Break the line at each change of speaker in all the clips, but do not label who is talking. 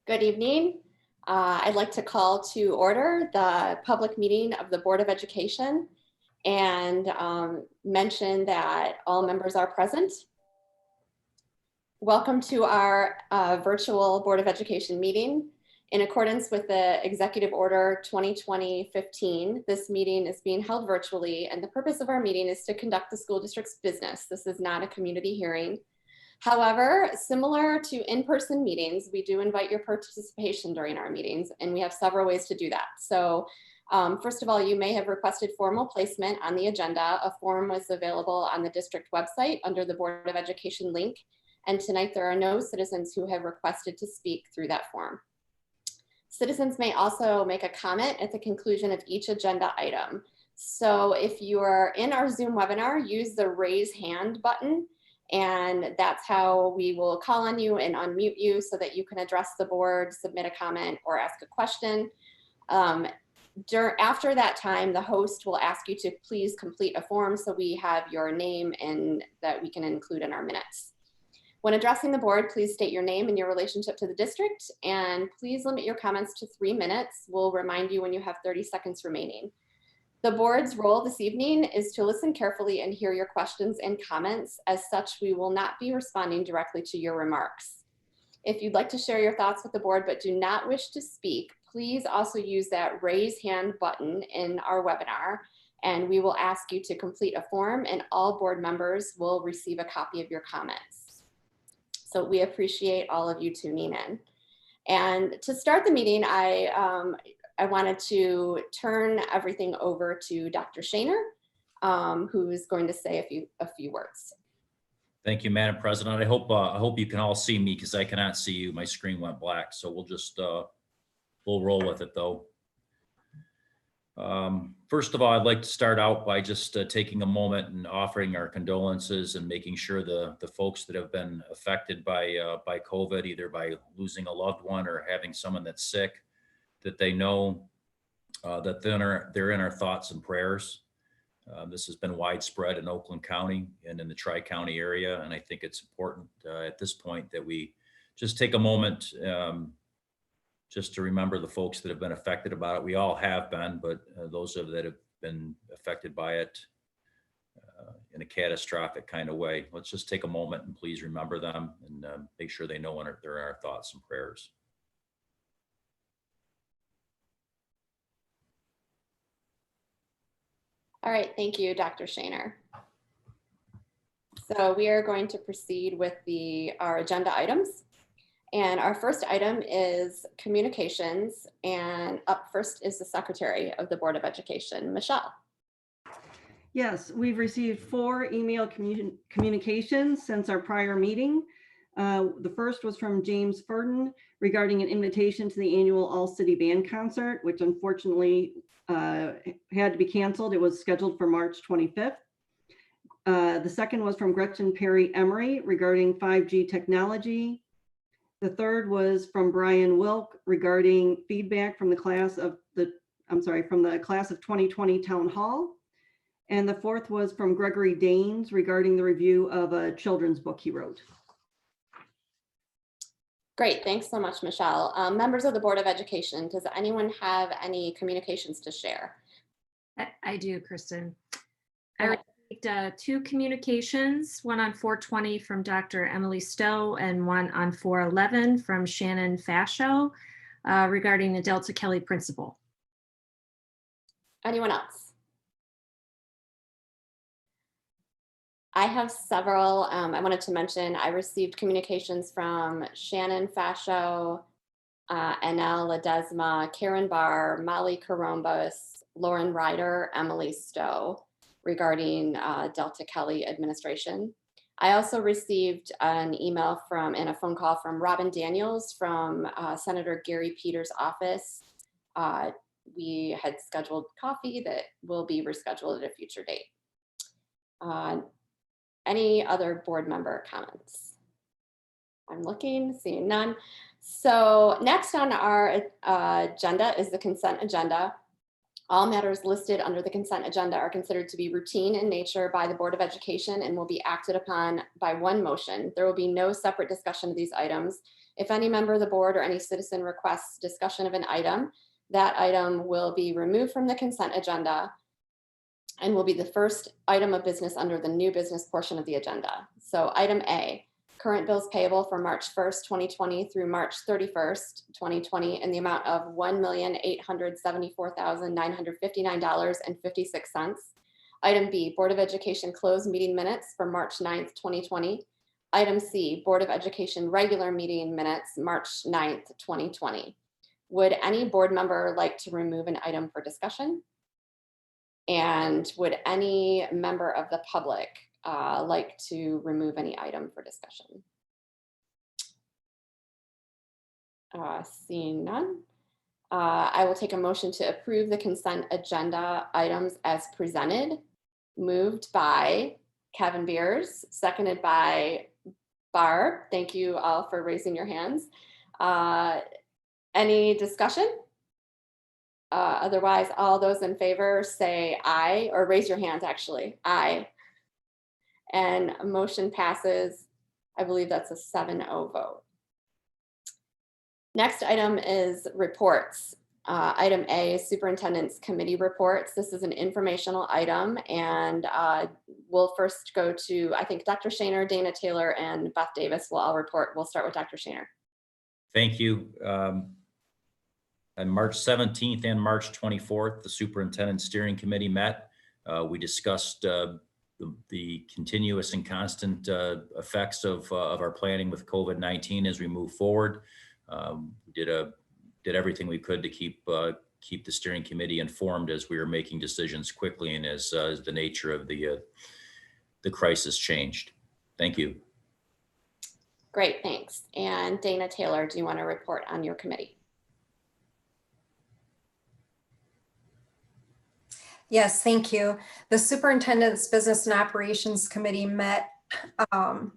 Good evening. I'd like to call to order the public meeting of the Board of Education and mention that all members are present. Welcome to our virtual Board of Education meeting. In accordance with the Executive Order 2020-15, this meeting is being held virtually, and the purpose of our meeting is to conduct the school district's business. This is not a community hearing. However, similar to in-person meetings, we do invite your participation during our meetings, and we have several ways to do that. So first of all, you may have requested formal placement on the agenda. A form was available on the district website under the Board of Education link. And tonight there are no citizens who have requested to speak through that form. Citizens may also make a comment at the conclusion of each agenda item. So if you are in our Zoom webinar, use the raise hand button. And that's how we will call on you and unmute you so that you can address the board, submit a comment, or ask a question. After that time, the host will ask you to please complete a form so we have your name and that we can include in our minutes. When addressing the board, please state your name and your relationship to the district, and please limit your comments to 3 minutes. We'll remind you when you have 30 seconds remaining. The board's role this evening is to listen carefully and hear your questions and comments. As such, we will not be responding directly to your remarks. If you'd like to share your thoughts with the board but do not wish to speak, please also use that raise hand button in our webinar, and we will ask you to complete a form, and all board members will receive a copy of your comments. So we appreciate all of you tuning in. And to start the meeting, I wanted to turn everything over to Dr. Shaner, who's going to say a few words.
Thank you, Madam President. I hope you can all see me because I cannot see you. My screen went black, so we'll just we'll roll with it though. First of all, I'd like to start out by just taking a moment and offering our condolences and making sure the folks that have been affected by COVID, either by losing a loved one or having someone that's sick, that they know that they're in our thoughts and prayers. This has been widespread in Oakland County and in the Tri-County area, and I think it's important at this point that we just take a moment just to remember the folks that have been affected about it. We all have been, but those that have been affected by it in a catastrophic kind of way, let's just take a moment and please remember them and make sure they know they're in our thoughts and prayers.
All right, thank you, Dr. Shaner. So we are going to proceed with our agenda items. And our first item is communications, and up first is the Secretary of the Board of Education, Michelle.
Yes, we've received 4 email communications since our prior meeting. The first was from James Furden regarding an invitation to the annual All-City Band Concert, which unfortunately had to be canceled. It was scheduled for March 25th. The second was from Gretchen Perry Emery regarding 5G technology. The third was from Brian Wilk regarding feedback from the class of 2020 Town Hall. And the fourth was from Gregory Daines regarding the review of a children's book he wrote.
Great, thanks so much, Michelle. Members of the Board of Education, does anyone have any communications to share?
I do, Kristen. I received 2 communications, one on 420 from Dr. Emily Stowe and one on 411 from Shannon Fascio regarding the Delta Kelly principal.
Anyone else? I have several. I wanted to mention I received communications from Shannon Fascio, Anel Ledesma, Karen Barr, Molly Corombos, Lauren Ryder, Emily Stowe regarding Delta Kelly administration. I also received an email and a phone call from Robin Daniels from Senator Gary Peters' office. We had scheduled coffee that will be rescheduled at a future date. Any other board member comments? I'm looking, seeing none. So next on our agenda is the consent agenda. All matters listed under the consent agenda are considered to be routine in nature by the Board of Education and will be acted upon by one motion. There will be no separate discussion of these items. If any member of the board or any citizen requests discussion of an item, that item will be removed from the consent agenda and will be the first item of business under the new business portion of the agenda. So item A, current bills payable for March 1st, 2020 through March 31st, 2020 in the amount of $1,874,959.56. Item B, Board of Education closed meeting minutes for March 9th, 2020. Item C, Board of Education regular meeting minutes, March 9th, 2020. Would any board member like to remove an item for discussion? And would any member of the public like to remove any item for discussion? Seeing none, I will take a motion to approve the consent agenda items as presented. Moved by Kevin Beers, seconded by Barb. Thank you all for raising your hands. Any discussion? Otherwise, all those in favor say aye, or raise your hands actually, aye. And a motion passes. I believe that's a 7-0 vote. Next item is reports. Item A is Superintendent's Committee reports. This is an informational item, and we'll first go to, I think, Dr. Shaner, Dana Taylor, and Beth Davis will all report. We'll start with Dr. Shaner.
Thank you. On March 17th and March 24th, the Superintendent Steering Committee met. We discussed the continuous and constant effects of our planning with COVID-19 as we move forward. We did everything we could to keep the steering committee informed as we were making decisions quickly and as the nature of the crisis changed. Thank you.
Great, thanks. And Dana Taylor, do you want to report on your committee?
Yes, thank you. The Superintendent's Business and Operations Committee met or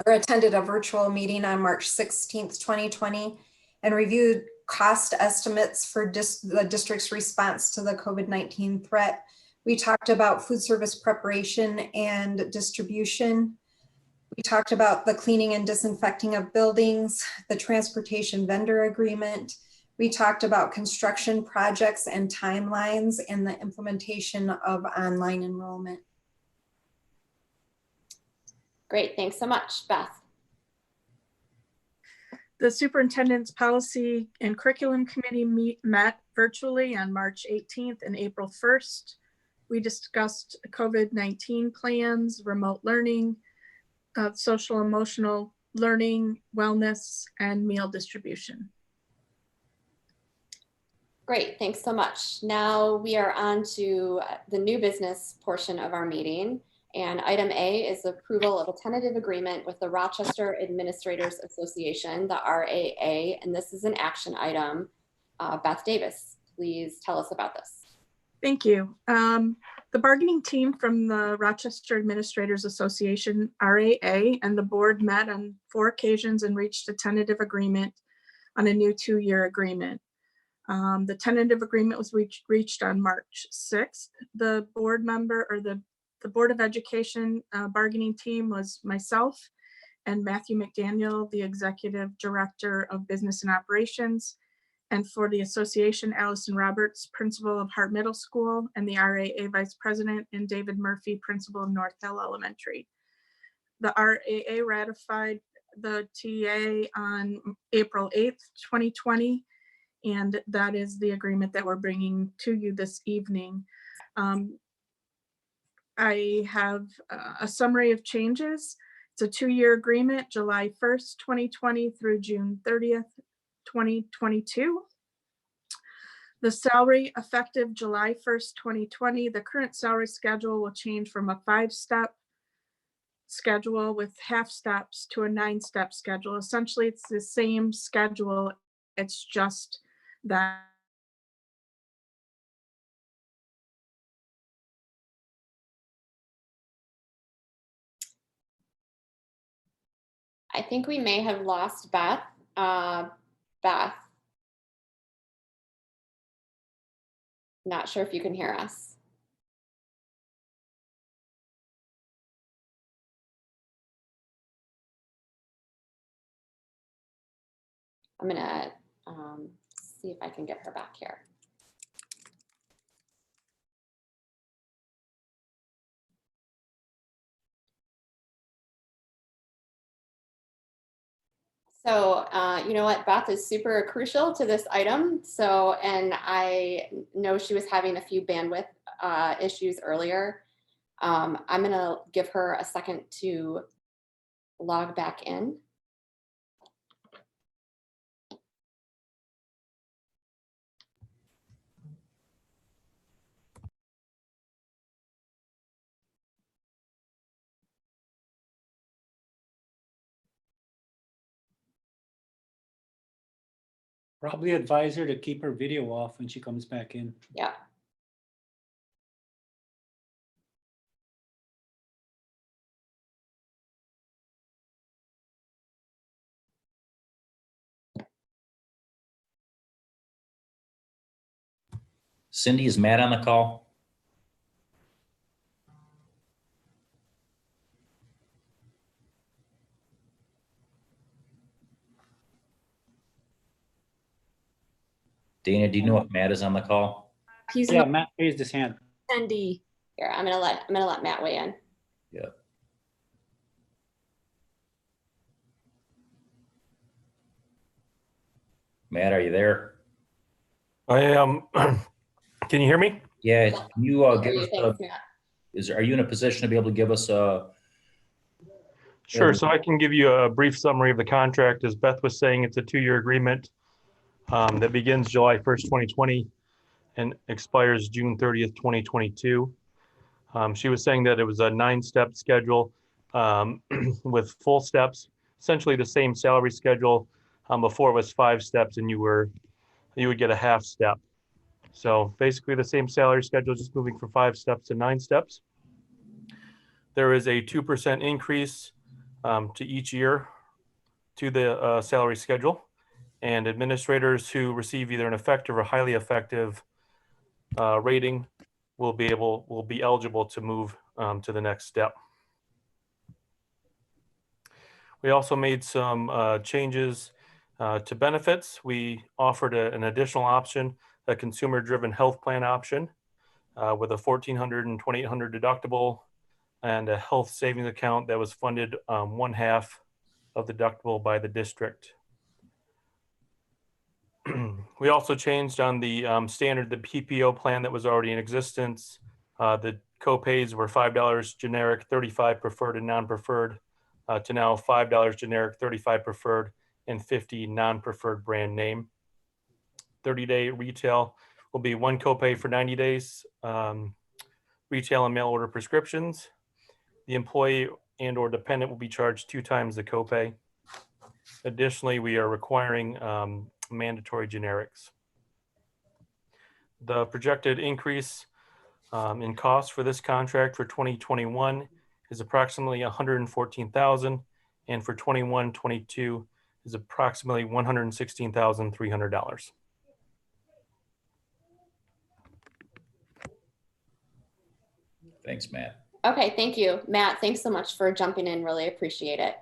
attended a virtual meeting on March 16th, 2020, and reviewed cost estimates for the district's response to the COVID-19 threat. We talked about food service preparation and distribution. We talked about the cleaning and disinfecting of buildings, the transportation vendor agreement. We talked about construction projects and timelines and the implementation of online enrollment.
Great, thanks so much. Beth.
The Superintendent's Policy and Curriculum Committee met virtually on March 18th and April 1st. We discussed COVID-19 plans, remote learning, social emotional learning, wellness, and meal distribution.
Great, thanks so much. Now we are on to the new business portion of our meeting. And item A is approval of a tentative agreement with the Rochester Administrators Association, the RAA, and this is an action item. Beth Davis, please tell us about this.
Thank you. The bargaining team from the Rochester Administrators Association, RAA, and the board met on 4 occasions and reached a tentative agreement on a new 2-year agreement. The tentative agreement was reached on March 6th. The board member or the Board of Education bargaining team was myself and Matthew McDaniel, the Executive Director of Business and Operations, and for the association, Allison Roberts, Principal of Hart Middle School, and the RAA Vice President, and David Murphy, Principal of North Hill Elementary. The RAA ratified the TA on April 8th, 2020, and that is the agreement that we're bringing to you this evening. I have a summary of changes. It's a 2-year agreement, July 1st, 2020 through June 30th, 2022. The salary effective July 1st, 2020, the current salary schedule will change from a 5-step schedule with half steps to a 9-step schedule. Essentially, it's the same schedule. It's just that
I think we may have lost Beth. Beth. Not sure if you can hear us. I'm gonna see if I can get her back here. So you know what, Beth is super crucial to this item. So, and I know she was having a few bandwidth issues earlier. I'm gonna give her a second to log back in.
Probably advise her to keep her video off when she comes back in.
Yeah.
Cindy, is Matt on the call? Dana, do you know if Matt is on the call?
He's
Yeah,
an
Matt raised his hand.
attendee.
Here, I'm gonna let Matt weigh in.
Yeah. Matt, are you there?
I am. Can you hear me?
Yeah, can you give us
Thanks, Matt.
are you in a position to be able to give us a?
Sure. So I can give you a brief summary of the contract. As Beth was saying, it's a 2-year agreement that begins July 1st, 2020 and expires June 30th, 2022. She was saying that it was a 9-step schedule with full steps, essentially the same salary schedule. Before it was 5 steps and you would get a half step. So basically the same salary schedule, just moving from 5 steps to 9 steps. There is a 2% increase to each year to the salary schedule, and administrators who receive either an effective or highly effective rating will be eligible to move to the next step. We also made some changes to benefits. We offered an additional option, a consumer-driven health plan option with a $1,400 and $2,800 deductible and a health savings account that was funded 1/2 of the deductible by the district. We also changed on the the PPO plan that was already in existence. The co-pays were $5 generic, $35 preferred and non-preferred, to now $5 generic, $35 preferred, and $50 non-preferred brand name. 30-day retail will be 1 copay for 90 days, retail and mail order prescriptions. The employee and or dependent will be charged 2 times the copay. Additionally, we are requiring mandatory generics. The projected increase in cost for this contract for 2021 is approximately $114,000, and for 21-22 is approximately $116,300.
Thanks, Matt.
Okay, thank you, Matt. Thanks so much for jumping in. Really appreciate it.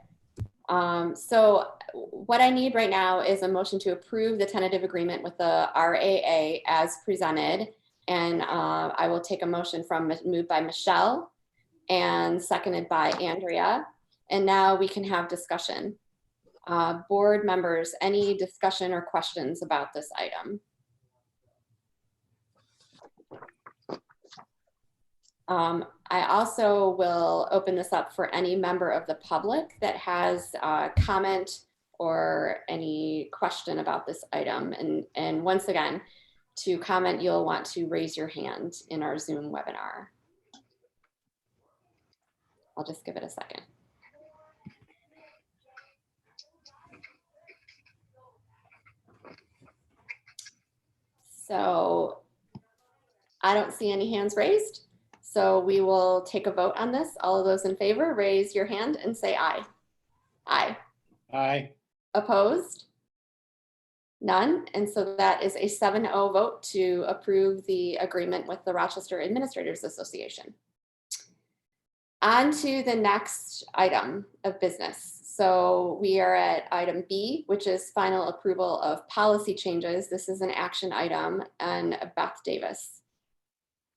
So what I need right now is a motion to approve the tentative agreement with the RAA as presented. And I will take a motion moved by Michelle and seconded by Andrea. And now we can have discussion. Board members, any discussion or questions about this item? I also will open this up for any member of the public that has a comment or any question about this item. And once again, to comment, you'll want to raise your hand in our Zoom webinar. I'll just give it a second. So I don't see any hands raised. So we will take a vote on this. All of those in favor, raise your hand and say aye. Aye.
Aye.
Opposed? None. And so that is a 7-0 vote to approve the agreement with the Rochester Administrators Association. On to the next item of business. So we are at item B, which is final approval of policy changes. This is an action item, and Beth Davis.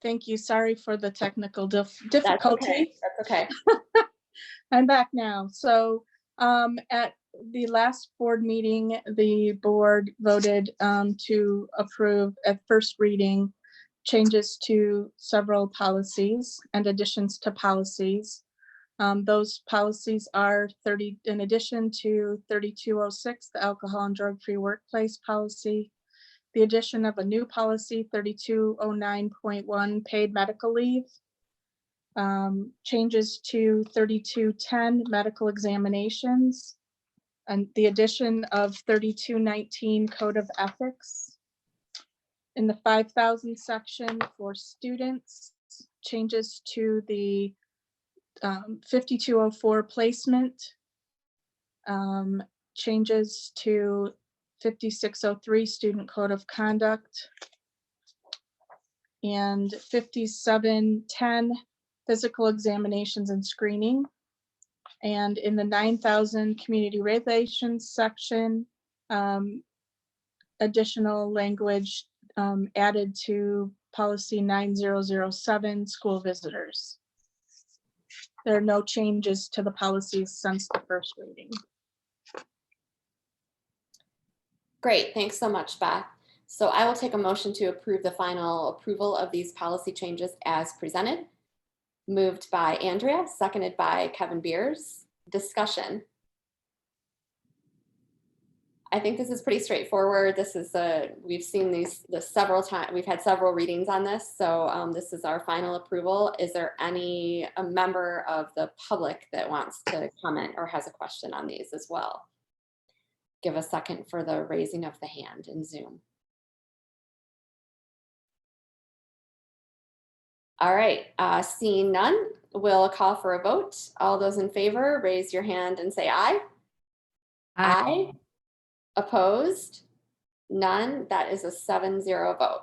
Thank you. Sorry for the technical difficulty.
That's okay.
I'm back now. So at the last board meeting, the board voted to approve at first reading changes to several policies and additions to policies. Those policies are in addition to 3206, the alcohol and drug-free workplace policy, the addition of a new policy, 3209.1, paid medical leave, changes to 3210, medical examinations, and the addition of 3219, code of ethics. In the 5,000 section for students, changes to the 5204 placement, changes to 5603 student code of conduct, and 5710 physical examinations and screening. And in the 9,000 community relations section, additional language added to policy 9007, school visitors. There are no changes to the policies since the first reading.
Great, thanks so much, Beth. So I will take a motion to approve the final approval of these policy changes as presented. Moved by Andrea, seconded by Kevin Beers. Discussion. I think this is pretty straightforward. This is we've seen this several times. We've had several readings on this, so this is our final approval. Is there a member of the public that wants to comment or has a question on these as well? Give a second for the raising of the hand in Zoom. All right, seeing none, we'll call for a vote. All those in favor, raise your hand and say aye. Aye. Opposed? None. That is a 7-0 vote.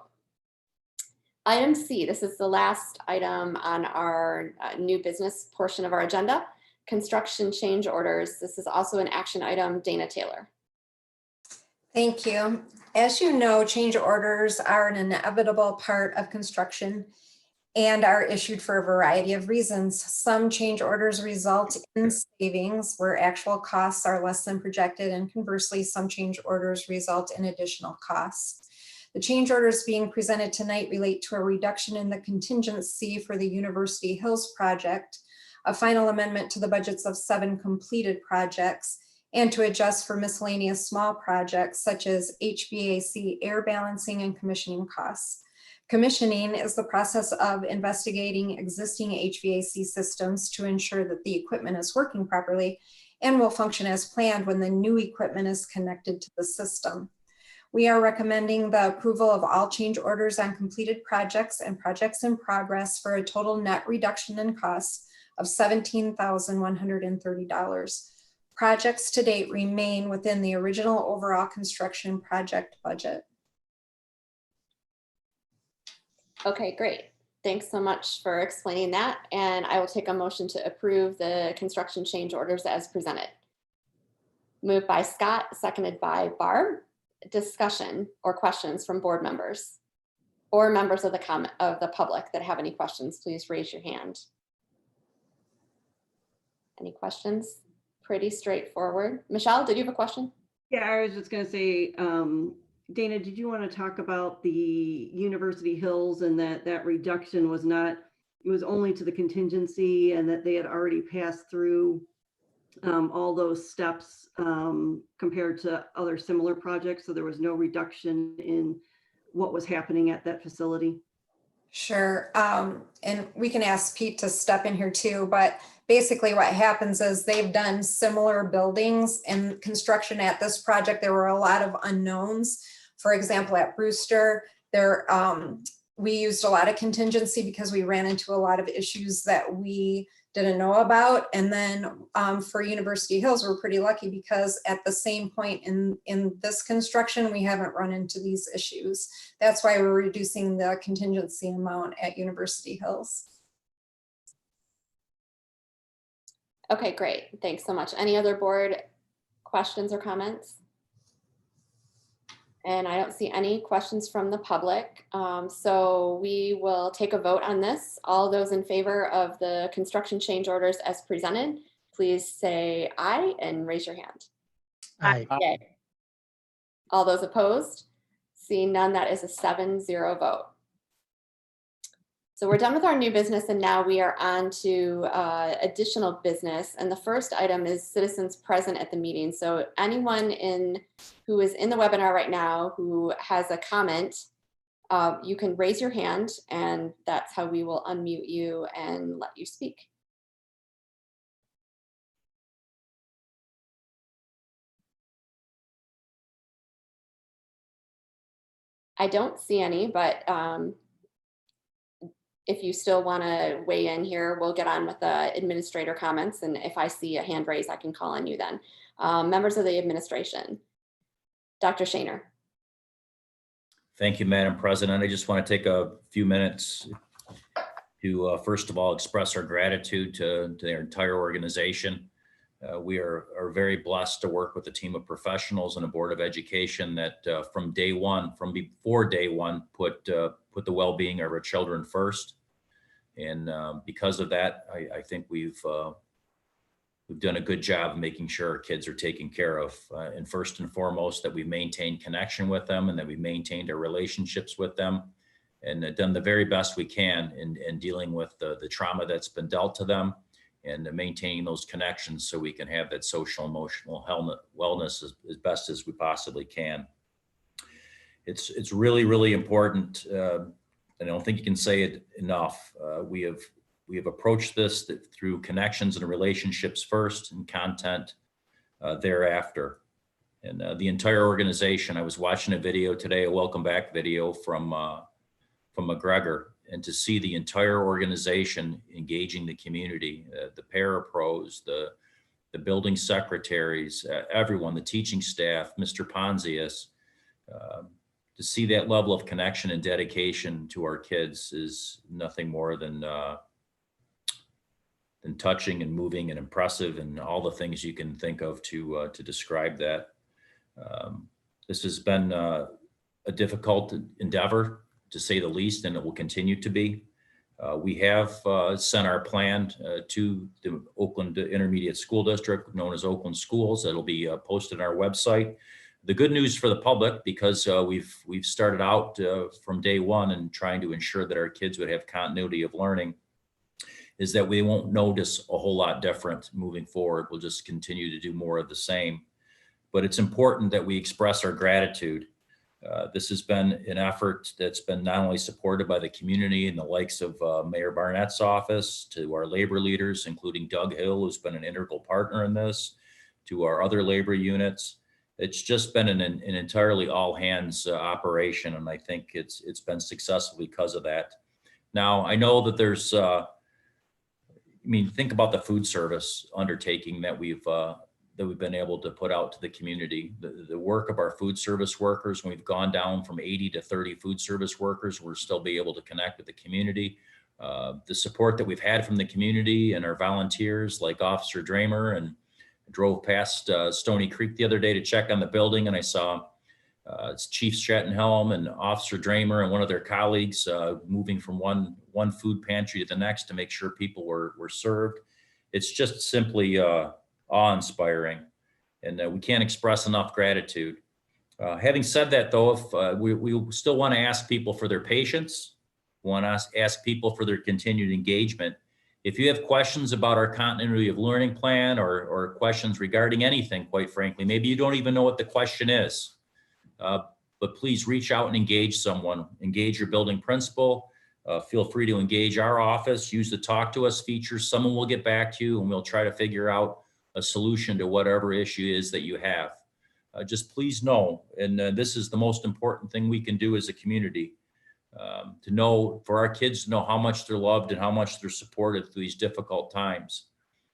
Item C, this is the last item on our new business portion of our agenda. Construction change orders. This is also an action item. Dana Taylor.
Thank you. As you know, change orders are an inevitable part of construction and are issued for a variety of reasons. Some change orders result in savings where actual costs are less than projected, and conversely, some change orders result in additional costs. The change orders being presented tonight relate to a reduction in the contingency for the University Hills project, a final amendment to the budgets of 7 completed projects, and to adjust for miscellaneous small projects such as HVAC air balancing and commissioning costs. Commissioning is the process of investigating existing HVAC systems to ensure that the equipment is working properly and will function as planned when the new equipment is connected to the system. We are recommending the approval of all change orders on completed projects and projects in progress for a total net reduction in costs of $17,130. Projects to date remain within the original overall construction project budget.
Okay, great. Thanks so much for explaining that. And I will take a motion to approve the construction change orders as presented. Moved by Scott, seconded by Barb. Discussion or questions from board members or members of the public that have any questions, please raise your hand. Any questions? Pretty straightforward. Michelle, did you have a question?
Yeah, I was just going to say, Dana, did you want to talk about the University Hills and that reduction was not, it was only to the contingency and that they had already passed through all those steps compared to other similar projects. So there was no reduction in what was happening at that facility.
Sure. And we can ask Pete to step in here too, but basically what happens is they've done similar buildings and construction at this project. There were a lot of unknowns. For example, at Brewster, we used a lot of contingency because we ran into a lot of issues that we didn't know about. And then for University Hills, we're pretty lucky because at the same point in this construction, we haven't run into these issues. That's why we're reducing the contingency amount at University Hills.
Okay, great. Thanks so much. Any other board questions or comments? And I don't see any questions from the public. So we will take a vote on this. All those in favor of the construction change orders as presented, please say aye and raise your hand.
Aye.
Yay. All those opposed? Seeing none, that is a 7-0 vote. So we're done with our new business, and now we are on to additional business. And the first item is citizens present at the meeting. So anyone who is in the webinar right now who has a comment, you can raise your hand, and that's how we will unmute you and let you speak. I don't see any, but if you still want to weigh in here, we'll get on with the administrator comments. And if I see a hand raised, I can call on you then. Members of the administration. Dr. Shaner.
Thank you, Madam President. I just want to take a few minutes to, first of all, express our gratitude to their entire organization. We are very blessed to work with a team of professionals and a Board of Education that from before day one, put the well-being of our children first. And because of that, I think we've done a good job of making sure our kids are taken care of. And first and foremost, that we maintain connection with them and that we maintained our relationships with them and done the very best we can in dealing with the trauma that's been dealt to them and maintaining those connections so we can have that social emotional wellness as best as we possibly can. It's really, really important. I don't think you can say it enough. We have approached this through connections and relationships first and content thereafter. And the entire organization, I was watching a video today, a welcome back video from McGregor, and to see the entire organization engaging the community, the para-pros, the building secretaries, everyone, the teaching staff, Mr. Ponzius, to see that level of connection and dedication to our kids is nothing more than touching and moving and impressive and all the things you can think of to describe that. This has been a difficult endeavor, to say the least, and it will continue to be. We have sent our plan to the Oakland Intermediate School District, known as Oakland Schools. That'll be posted on our website. The good news for the public, because we've started out from day one and trying to ensure that our kids would have continuity of learning, is that we won't notice a whole lot different moving forward. We'll just continue to do more of the same. But it's important that we express our gratitude. This has been an effort that's been not only supported by the community and the likes of Mayor Barnett's office, to our labor leaders, including Doug Hill, who's been an integral partner in this, to our other labor units. It's just been an entirely all hands operation. And I think it's been successful because of that. Now, I know that there's, think about the food service undertaking that we've been able to put out to the community. The work of our food service workers, we've gone down from 80 to 30 food service workers. We'll still be able to connect with the community. The support that we've had from the community and our volunteers like Officer Dramer, and drove past Stony Creek the other day to check on the building, and I saw Chief Strattenhelm and Officer Dramer and one of their colleagues moving from one food pantry to the next to make sure people were served. It's just simply awe-inspiring, and we can't express enough gratitude. Having said that, though, if we still want to ask people for their patience, want to ask people for their continued engagement. If you have questions about our continuity of learning plan or questions regarding anything, quite frankly, maybe you don't even know what the question is, but please reach out and engage someone. Engage your building principal. Feel free to engage our office. Use the Talk to Us feature. Someone will get back to you, and we'll try to figure out a solution to whatever issue is that you have. Just please know, and this is the most important thing we can do as a community. to know, for our kids to know how much they're loved and how much they're supported through these difficult times.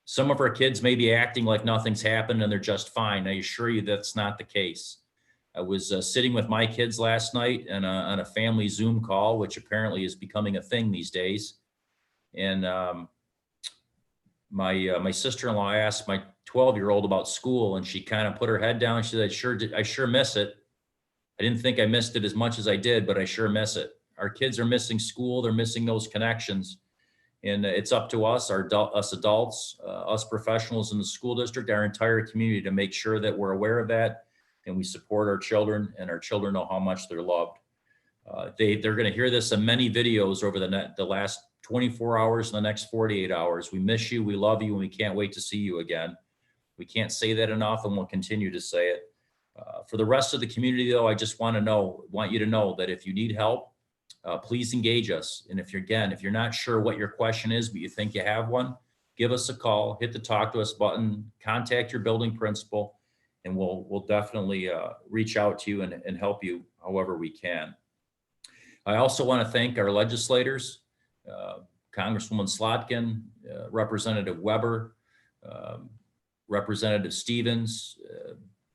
Some of our kids may be acting like nothing's happened and they're just fine. I assure you that's not the case. I was sitting with my kids last night on a family Zoom call, which apparently is becoming a thing these days. And my sister-in-law asked my 12-year-old about school, and she kind of put her head down. She said, I sure miss it. I didn't think I missed it as much as I did, but I sure miss it. Our kids are missing school. They're missing those connections. And it's up to us, us adults, us professionals in the school district, our entire community, to make sure that we're aware of that and we support our children, and our children know how much they're loved. They're going to hear this in many videos over the last 24 hours and the next 48 hours. We miss you, we love you, and we can't wait to see you again. We can't say that enough, and we'll continue to say it. For the rest of the community, though, I just want you to know that if you need help, please engage us. And if you're not sure what your question is, but you think you have one, give us a call, hit the talk to us button, contact your building principal, and we'll definitely reach out to you and help you however we can. I also want to thank our legislators, Congresswoman Slotkin, Representative Weber, Representative Stevens,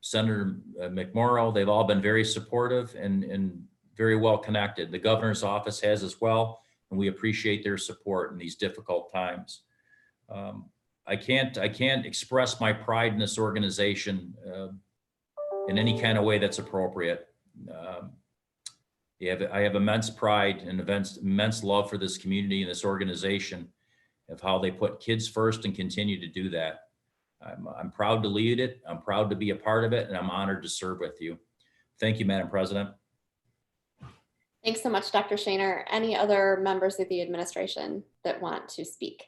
Senator McMorrow. They've all been very supportive and very well connected. The governor's office has as well, and we appreciate their support in these difficult times. I can't express my pride in this organization in any kind of way that's appropriate. I have immense pride and immense love for this community and this organization, of how they put kids first and continue to do that. I'm proud to lead it. I'm proud to be a part of it, and I'm honored to serve with you. Thank you, Madam President.
Thanks so much, Dr. Shaner. Any other members of the administration that want to speak?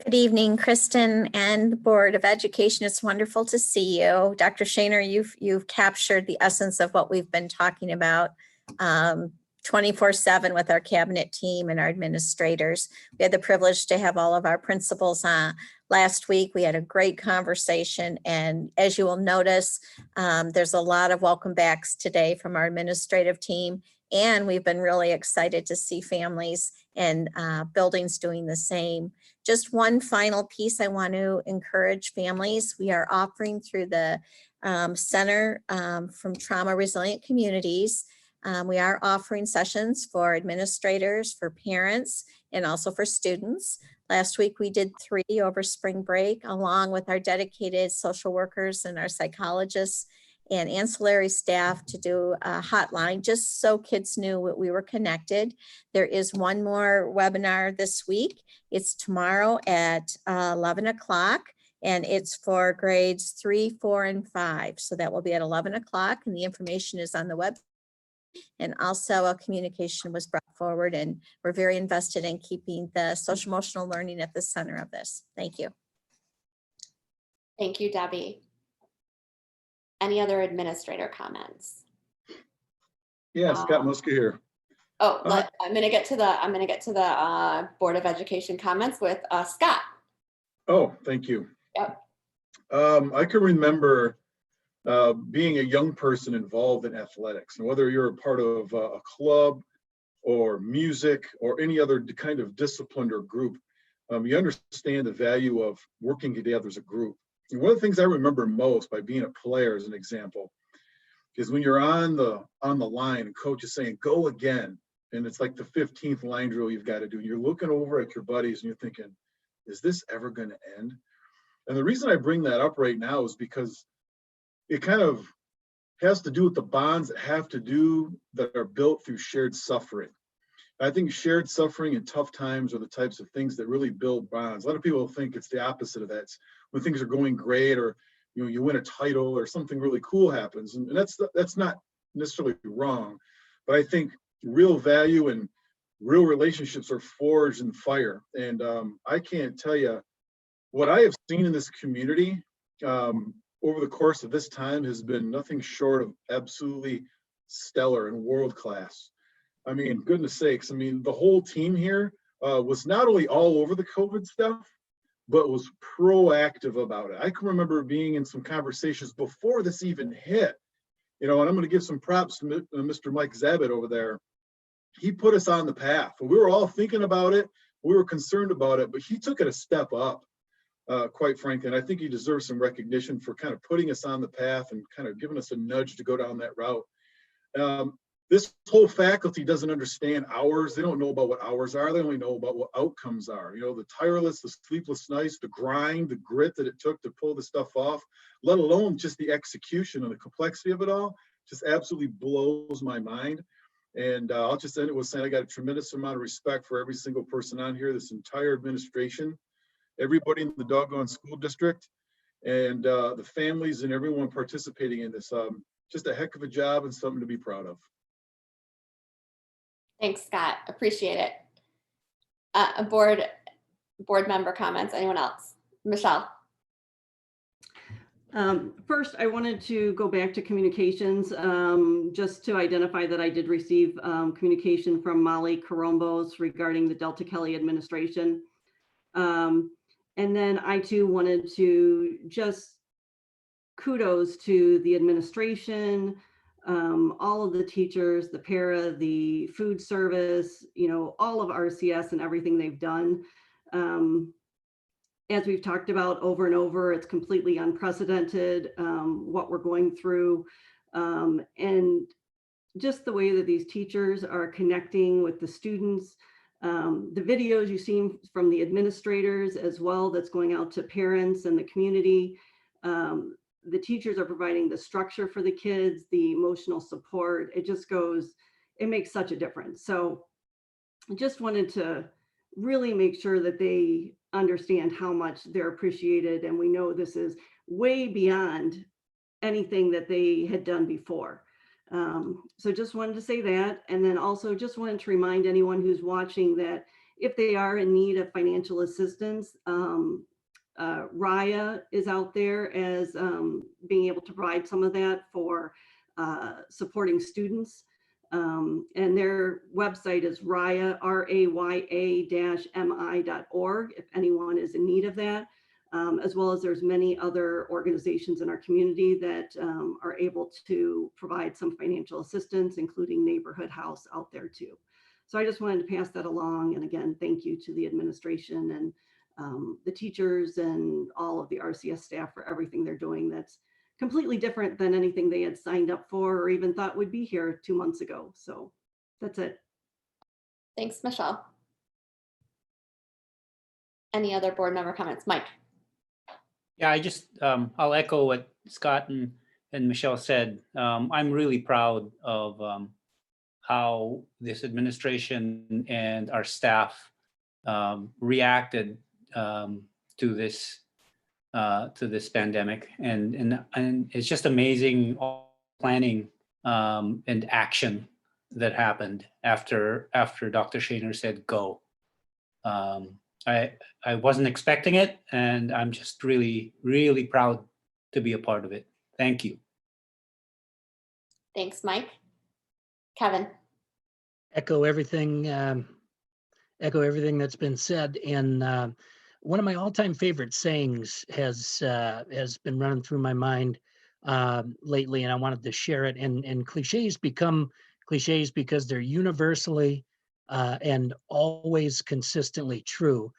Good evening, Kristen and the Board of Education. It's wonderful to see you. Dr. Shaner, you've captured the essence of what we've been talking about 24/7 with our cabinet team and our administrators. We had the privilege to have all of our principals on last week. We had a great conversation, and as you will notice, there's a lot of welcome backs today from our administrative team, and we've been really excited to see families and buildings doing the same. Just one final piece I want to encourage families. We are offering through the Center from Trauma Resilient Communities. We are offering sessions for administrators, for parents, and also for students. Last week we did 3 over spring break, along with our dedicated social workers and our psychologists and ancillary staff to do a hotline, just so kids knew we were connected. There is one more webinar this week. It's tomorrow at 11 o'clock, and it's for grades 3, 4, and 5. So that will be at 11 o'clock, and the information is on the web. And also a communication was brought forward, and we're very invested in keeping the social emotional learning at the center of this. Thank you.
Thank you, Debbie. Any other administrator comments?
Yeah, Scott Muska here.
Oh, I'm going to get to the Board of Education comments with Scott.
Oh, thank you.
Yep.
I can remember being a young person involved in athletics, and whether you're a part of a club or music or any other kind of discipline or group, you understand the value of working together as a group. And one of the things I remember most by being a player, as an example, is when you're on the line and coach is saying, go again. And it's like the 15th line drill you've got to do. And you're looking over at your buddies and you're thinking, is this ever going to end? And the reason I bring that up right now is because it kind of has to do with the bonds that are built through shared suffering. I think shared suffering and tough times are the types of things that really build bonds. A lot of people think it's the opposite of that. It's when things are going great, or you win a title or something really cool happens, and that's not necessarily wrong. But I think real value and real relationships are forged in fire. And I can't tell you what I have seen in this community over the course of this time has been nothing short of absolutely stellar and world class. I mean, goodness sakes, I mean, the whole team here was not only all over the COVID stuff, but was proactive about it. I can remember being in some conversations before this even hit You know, and I'm going to give some props to Mr. Mike Zabit over there. He put us on the path. We were all thinking about it. We were concerned about it, but he took it a step up, quite frankly. And I think he deserves some recognition for kind of putting us on the path and kind of giving us a nudge to go down that route. This whole faculty doesn't understand hours. They don't know about what hours are. They only know about what outcomes are. You know, the tireless, the sleepless nights, the grind, the grit that it took to pull the stuff off, let alone just the execution and the complexity of it all, just absolutely blows my mind. And I'll just end it with saying I got a tremendous amount of respect for every single person on here, this entire administration, everybody in the doggone school district, and the families and everyone participating in this. Just a heck of a job and something to be proud of.
Thanks, Scott. Appreciate it. A board member comments. Anyone else? Michelle.
First, I wanted to go back to communications, just to identify that I did receive communication from Molly Corombos regarding the Delta Kelly administration. And then I too wanted to just kudos to the administration, all of the teachers, the para, the food service, you know, all of RCS and everything they've done. As we've talked about over and over, it's completely unprecedented what we're going through. And just the way that these teachers are connecting with the students, the videos you've seen from the administrators as well, that's going out to parents and the community. The teachers are providing the structure for the kids, the emotional support. It just goes, it makes such a difference. So I just wanted to really make sure that they understand how much they're appreciated. And we know this is way beyond anything that they had done before. So just wanted to say that. And then also just wanted to remind anyone who's watching that if they are in need of financial assistance, Raya is out there as being able to provide some of that for supporting students. And their website is Raya, RAYA-MI.org, if anyone is in need of that, as well as there's many other organizations in our community that are able to provide some financial assistance, including Neighborhood House out there too. So I just wanted to pass that along. And again, thank you to the administration and the teachers and all of the RCS staff for everything they're doing that's completely different than anything they had signed up for or even thought would be here 2 months ago. So that's it.
Thanks, Michelle. Any other board member comments? Mike.
Yeah, I just, I'll echo what Scott and Michelle said. I'm really proud of how this administration and our staff reacted to this pandemic, and it's just amazing all planning and action that happened after Dr. Shaner said go. I wasn't expecting it, and I'm just really, really proud to be a part of it. Thank you.
Thanks, Mike. Kevin.
Echo everything that's been said. And one of my all-time favorite sayings has been running through my mind lately, and I wanted to share it. And cliches become cliches because they're universally and always consistently true.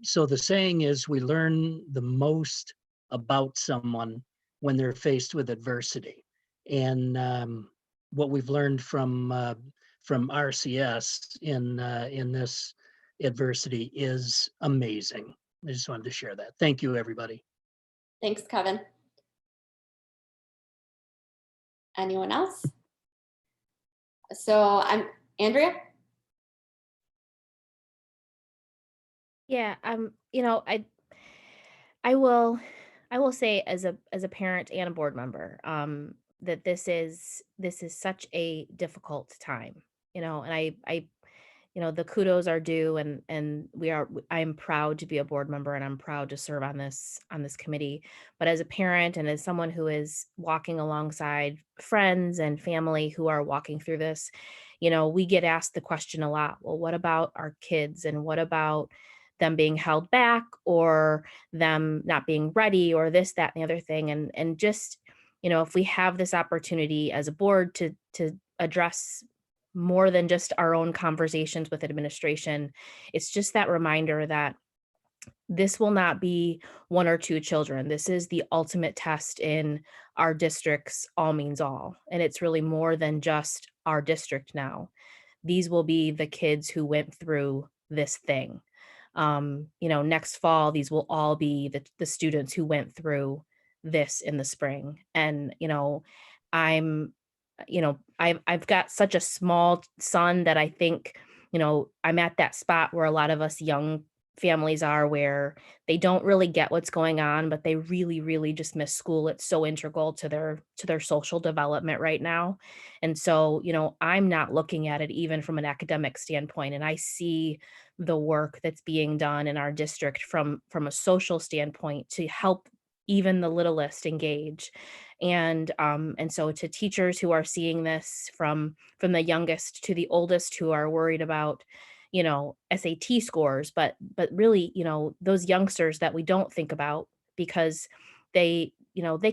So the saying is, we learn the most about someone when they're faced with adversity. And what we've learned from RCS in this adversity is amazing. I just wanted to share that. Thank you, everybody.
Thanks, Kevin. Anyone else? So I'm Andrea.
Yeah, you know, I will say as a parent and a board member, that this is such a difficult time, you know, and I you know, the kudos are due, and I'm proud to be a board member, and I'm proud to serve on this committee. But as a parent and as someone who is walking alongside friends and family who are walking through this, you know, we get asked the question a lot, well, what about our kids, and what about them being held back, or them not being ready, or this, that, and the other thing. And just, if we have this opportunity as a board to address more than just our own conversations with administration, it's just that reminder that this will not be 1 or 2 children. This is the ultimate test in our district's all means all. And it's really more than just our district now. These will be the kids who went through this thing. Next fall, these will all be the students who went through this in the spring. And, I've got such a small son that I think, I'm at that spot where a lot of us young families are, where they don't really get what's going on, but they really, really just miss school. It's so integral to their social development right now. And so, I'm not looking at it even from an academic standpoint. And I see the work that's being done in our district from a social standpoint to help even the littlest engage. And so to teachers who are seeing this, from the youngest to the oldest, who are worried about SAT scores, but really, those youngsters that we don't think about because they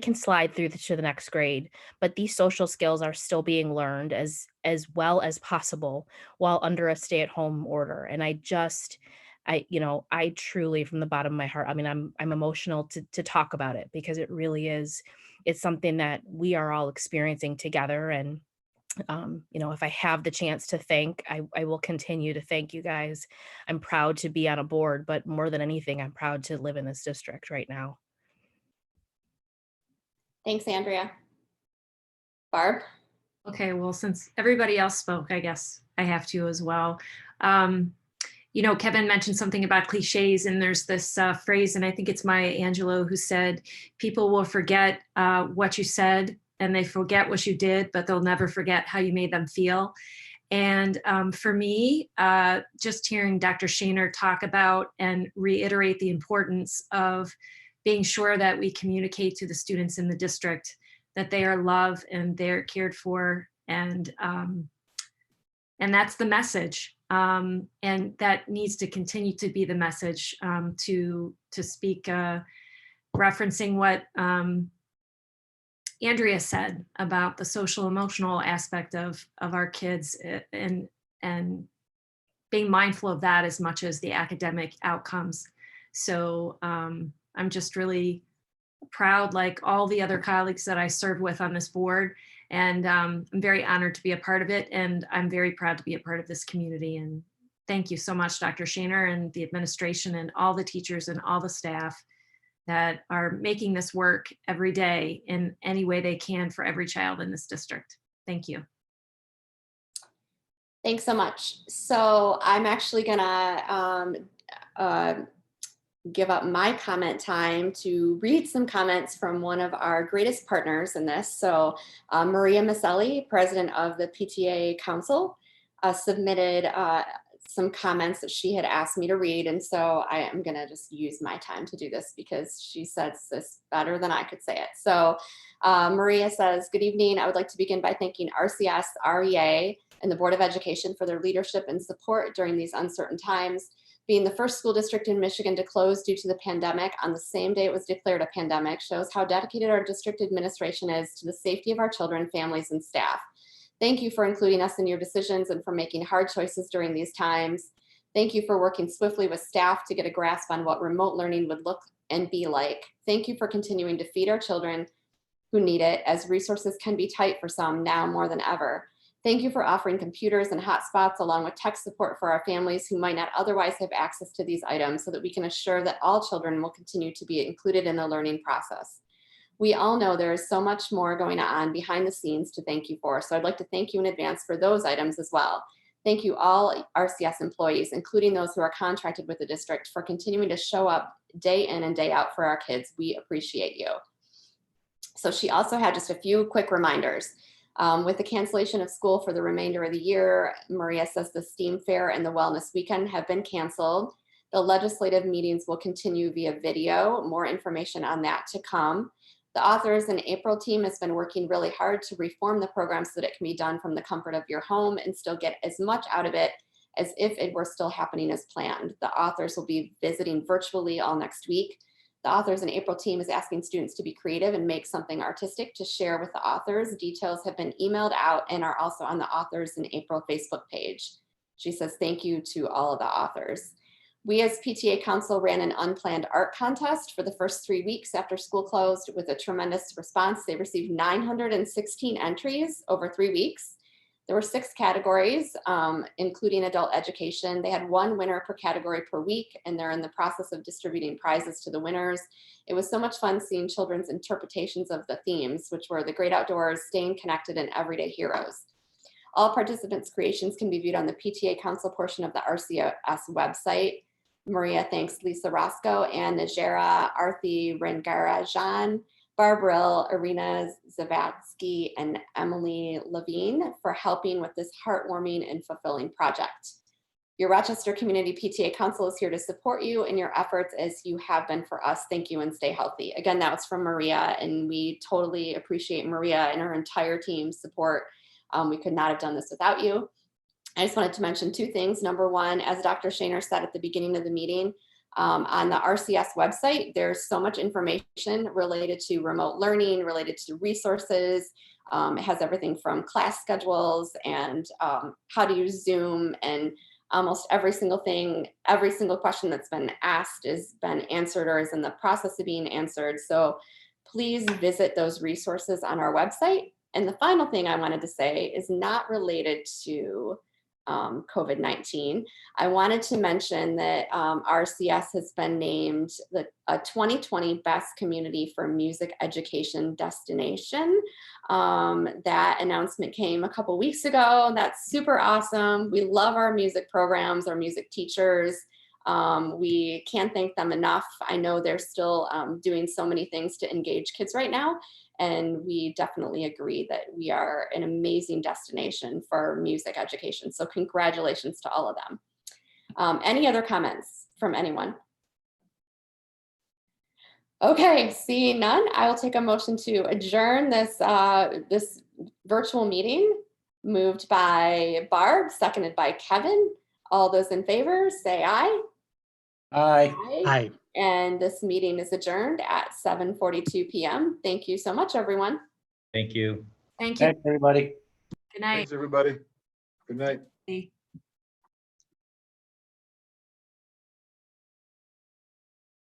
can slide through to the next grade, but these social skills are still being learned as well as possible while under a stay-at-home order. And I truly, from the bottom of my heart, I mean, I'm emotional to talk about it, because it really is, it's something that we are all experiencing together. And if I have the chance to thank, I will continue to thank you guys. I'm proud to be on a board, but more than anything, I'm proud to live in this district right now.
Thanks, Andrea. Barb?
Okay, well, since everybody else spoke, I guess I have to as well. Kevin mentioned something about cliches, and there's this phrase, and I think it's Maya Angelou, who said, people will forget what you said, and they forget what you did, but they'll never forget how you made them feel. And for me, just hearing Dr. Shaner talk about and reiterate the importance of being sure that we communicate to the students in the district that they are loved and they're cared for, and that's the message. And that needs to continue to be the message, to speak, referencing what Andrea said about the social emotional aspect of our kids, and being mindful of that as much as the academic outcomes. So I'm just really proud, like all the other colleagues that I serve with on this board, and I'm very honored to be a part of it, and I'm very proud to be a part of this community. And thank you so much, Dr. Shaner, and the administration, and all the teachers and all the staff that are making this work every day in any way they can for every child in this district. Thank you.
Thanks so much. So I'm actually gonna give up my comment time to read some comments from one of our greatest partners in this. So Maria Maselli, president of the PTA Council, submitted some comments that she had asked me to read. And so I am gonna just use my time to do this, because she says this better than I could say it. So Maria says, good evening. I would like to begin by thanking RCS, REA, and the Board of Education for their leadership and support during these uncertain times. Being the first school district in Michigan to close due to the pandemic on the same day it was declared a pandemic shows how dedicated our district administration is to the safety of our children, families, and staff. Thank you for including us in your decisions and for making hard choices during these times. Thank you for working swiftly with staff to get a grasp on what remote learning would look and be like. Thank you for continuing to feed our children who need it, as resources can be tight for some now more than ever. Thank you for offering computers and hotspots along with tech support for our families who might not otherwise have access to these items, so that we can assure that all children will continue to be included in the learning process. We all know there is so much more going on behind the scenes to thank you for, so I'd like to thank you in advance for those items as well. Thank you all RCS employees, including those who are contracted with the district, for continuing to show up day in and day out for our kids. We appreciate you. So she also had just a few quick reminders. With the cancellation of school for the remainder of the year, Maria says the STEAM Fair and the Wellness Weekend have been canceled. The legislative meetings will continue via video. More information on that to come. The Authors and April team has been working really hard to reform the program so that it can be done from the comfort of your home and still get as much out of it as if it were still happening as planned. The Authors will be visiting virtually all next week. The Authors in April team is asking students to be creative and make something artistic to share with the authors. Details have been emailed out and are also on the Authors in April Facebook page. She says, thank you to all of the authors. We as PTA Council ran an unplanned art contest for the first 3 weeks after school closed with a tremendous response. They received 916 entries over 3 weeks. There were 6 categories, including adult education. They had 1 winner per category per week, and they're in the process of distributing prizes to the winners. It was so much fun seeing children's interpretations of the themes, which were the great outdoors, staying connected, and everyday heroes. All participants' creations can be viewed on the PTA Council portion of the RCS website. Maria thanks Lisa Roscoe and Najera Arthi Rengarajan, Barbara Irina Zavatsky, and Emily Levine for helping with this heartwarming and fulfilling project. Your Rochester Community PTA Council is here to support you in your efforts as you have been for us. Thank you and stay healthy. Again, that was from Maria, and we totally appreciate Maria and her entire team's support. We could not have done this without you. I just wanted to mention 2 things. Number one, as Dr. Shaner said at the beginning of the meeting, on the RCS website, there's so much information related to remote learning, related to resources. It has everything from class schedules and how to use Zoom, and almost every single thing, every single question that's been asked has been answered or is in the process of being answered. So please visit those resources on our website. And the final thing I wanted to say is not related to COVID-19. I wanted to mention that RCS has been named a 2020 Best Community for Music Education Destination. That announcement came a couple weeks ago. That's super awesome. We love our music programs, our music teachers. We can't thank them enough. I know they're still doing so many things to engage kids right now. And we definitely agree that we are an amazing destination for music education. So congratulations to all of them. Any other comments from anyone? Okay, seeing none, I will take a motion to adjourn this, this virtual meeting. Moved by Barb, seconded by Kevin. All those in favor, say aye.
Aye.
Aye.
And this meeting is adjourned at 7:42 p.m. Thank you so much, everyone.
Thank you.
Thank you.
Thanks, everybody.
Good night.
Thanks, everybody. Good night.